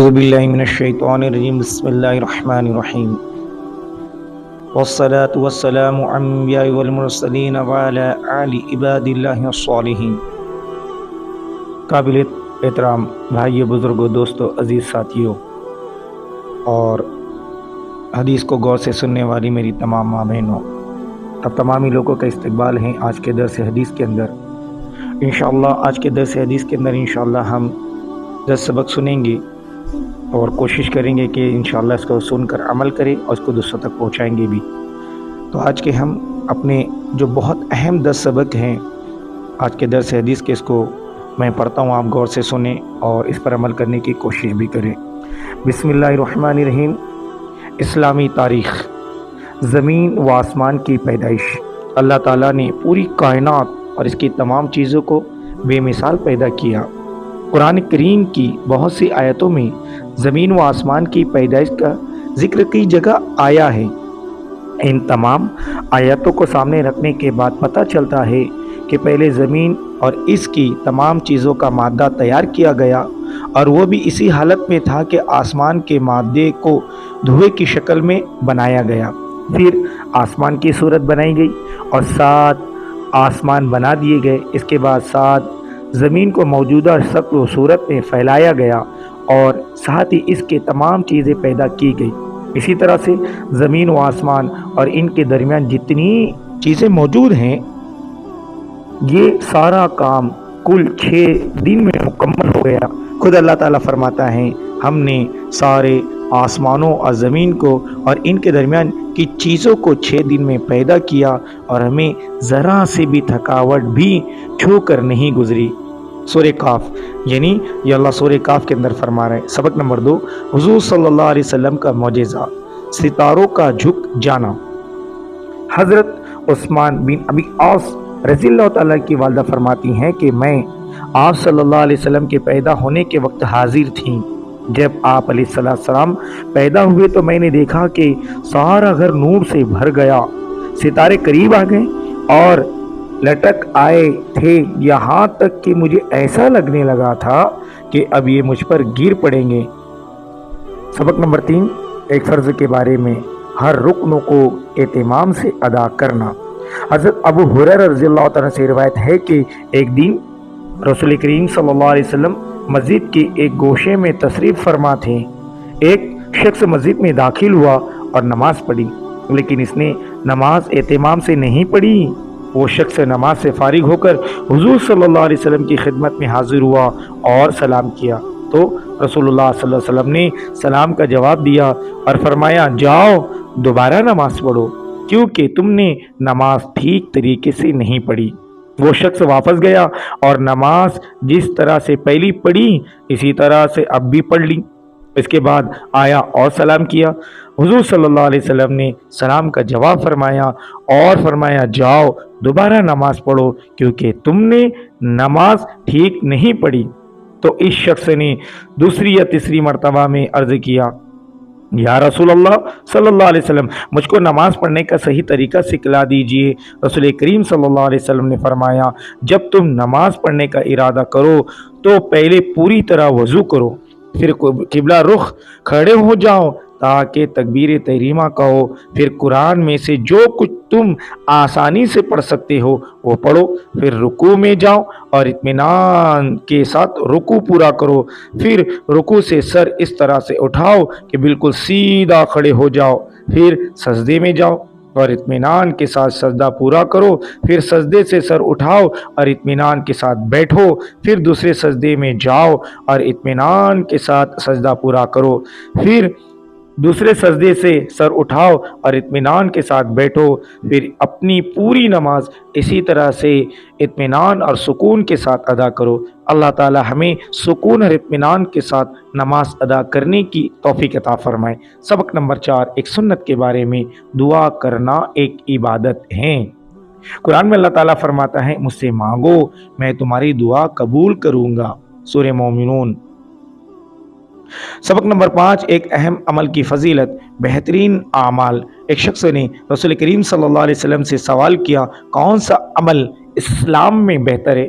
اعوذ باللہ من الشیطان الرجیم بسم اللہ الرحمن الرحیم والصلاة والسلام علی الانبیاء والمرسلین وعلی آل عباد اللہ الصالحین۔ قابل احترام بھائی بزرگوں، دوستوں، عزیز ساتھیوں اور حدیث کو غور سے سننے والی میری تمام ماں بہنوں، اب تمامی لوگوں کا استقبال ہے آج کے درس حدیث کے اندر۔ انشاءاللہ آج کے درس حدیث کے اندر انشاءاللہ ہم 10 سبق سنیں گے اور کوشش کریں گے کہ انشاءاللہ اس کو سن کر عمل کریں اور اس کو دوسروں تک پہنچائیں گے بھی۔ تو آج کے ہم اپنے جو بہت اہم 10 سبق ہیں آج کے درس حدیث کے، اس کو میں پڑھتا ہوں، آپ غور سے سنیں اور اس پر عمل کرنے کی کوشش بھی کریں۔ بسم اللہ الرحمن الرحیم۔ اسلامی تاریخ، زمین و آسمان کی پیدائش۔ اللہ تعالیٰ نے پوری کائنات اور اس کی تمام چیزوں کو بے مثال پیدا کیا۔ قرآن کریم کی بہت سی آیتوں میں زمین و آسمان کی پیدائش کا ذکر کئی جگہ آیا ہے۔ ان تمام آیتوں کو سامنے رکھنے کے بعد پتہ چلتا ہے کہ پہلے زمین اور اس کی تمام چیزوں کا مادہ تیار کیا گیا، اور وہ بھی اسی حالت میں تھا کہ آسمان کے مادے کو دھوئے کی شکل میں بنایا گیا۔ پھر آسمان کی صورت بنائی گئی اور 7 آسمان بنا دیے گئے۔ اس کے بعد 7 زمین کو موجودہ شکل و صورت میں پھیلایا گیا اور ساتھ ہی اس کے تمام چیزیں پیدا کی گئی۔ اسی طرح سے زمین و آسمان اور ان کے درمیان جتنی چیزیں موجود ہیں، یہ سارا کام کل 6 دن میں مکمل ہو گیا۔ خود اللہ تعالیٰ فرماتا ہے، ہم نے سارے آسمانوں اور زمین کو اور ان کے درمیان کی چیزوں کو 6 دن میں پیدا کیا، اور ہمیں ذرا سے بھی تھکاوٹ بھی چھو کر نہیں گزری۔ سورہ کاف، یعنی یہ اللہ سورہ کاف کے اندر فرما رہے ہیں۔ سبق نمبر 2، حضور صلی اللہ علیہ وسلم کا معجزہ، ستاروں کا جھک جانا۔ حضرت عثمان بن ابی عاص رضی اللہ تعالیٰ کی والدہ فرماتی ہیں کہ میں آپ صلی اللہ علیہ وسلم کے پیدا ہونے کے وقت حاضر تھیں۔ جب آپ علیہ السلام پیدا ہوئے تو میں نے دیکھا کہ سارا گھر نور سے بھر گیا، ستارے قریب آ گئے اور لٹک آئے تھے، یہاں تک کہ مجھے ایسا لگنے لگا تھا کہ اب یہ مجھ پر گر پڑیں گے۔ سبق نمبر 3، ایک فرض کے بارے میں، ہر رکن کو اہتمام سے ادا کرنا۔ حضرت ابو ہریرہ رضی اللہ تعالیٰ سے روایت ہے کہ ایک دن رسول کریم صلی اللہ علیہ وسلم مسجد کے ایک گوشے میں تشریف فرما تھے۔ ایک شخص مسجد میں داخل ہوا اور نماز پڑھی، لیکن اس نے نماز اہتمام سے نہیں پڑھی۔ وہ شخص نماز سے فارغ ہو کر حضور صلی اللہ علیہ وسلم کی خدمت میں حاضر ہوا اور سلام کیا، تو رسول اللہ صلی اللہ علیہ وسلم نے سلام کا جواب دیا اور فرمایا، جاؤ دوبارہ نماز پڑھو، کیونکہ تم نے نماز ٹھیک طریقے سے نہیں پڑھی۔ وہ شخص واپس گیا اور نماز جس طرح سے پہلی پڑھی اسی طرح سے اب بھی پڑھ لی۔ اس کے بعد آیا اور سلام کیا۔ حضور صلی اللہ علیہ وسلم نے سلام کا جواب فرمایا اور فرمایا، جاؤ دوبارہ نماز پڑھو، کیونکہ تم نے نماز ٹھیک نہیں پڑھی۔ تو اس شخص نے دوسری یا تیسری مرتبہ میں عرض کیا، یا رسول اللہ صلی اللہ علیہ وسلم، مجھ کو نماز پڑھنے کا صحیح طریقہ سکھلا دیجئے۔ رسول کریم صلی اللہ علیہ وسلم نے فرمایا، جب تم نماز پڑھنے کا ارادہ کرو تو پہلے پوری طرح وضو کرو، پھر قبلہ رخ کھڑے ہو جاؤ تاکہ تکبیر تحریمہ کہو، پھر قرآن میں سے جو کچھ تم آسانی سے پڑھ سکتے ہو وہ پڑھو، پھر رکوع میں جاؤ اور اطمینان کے ساتھ رکوع پورا کرو، پھر رکوع سے سر اس طرح سے اٹھاؤ کہ بالکل سیدھا کھڑے ہو جاؤ، پھر سجدے میں جاؤ اور اطمینان کے ساتھ سجدہ پورا کرو، پھر سجدے سے سر اٹھاؤ اور اطمینان کے ساتھ بیٹھو، پھر دوسرے سجدے میں جاؤ اور اطمینان کے ساتھ سجدہ پورا کرو، پھر دوسرے سجدے سے سر اٹھاؤ اور اطمینان کے ساتھ بیٹھو، پھر اپنی پوری نماز اسی طرح سے اطمینان اور سکون کے ساتھ ادا کرو۔ اللہ تعالی ہمیں سکون اور اطمینان کے ساتھ نماز ادا کرنے کی توفیق عطا فرمائے۔ سبق نمبر 4، ایک سنت کے بارے میں، دعا کرنا ایک عبادت ہے۔ قرآن میں اللہ تعالیٰ فرماتا ہے، مجھ سے مانگو میں تمہاری دعا قبول کروں گا۔ سورہ مومنون۔ سبق نمبر 5، ایک اہم عمل کی فضیلت، بہترین اعمال۔ ایک شخص نے رسول کریم صلی اللہ علیہ وسلم سے سوال کیا، کون سا عمل اسلام میں بہتر ہے؟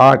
8,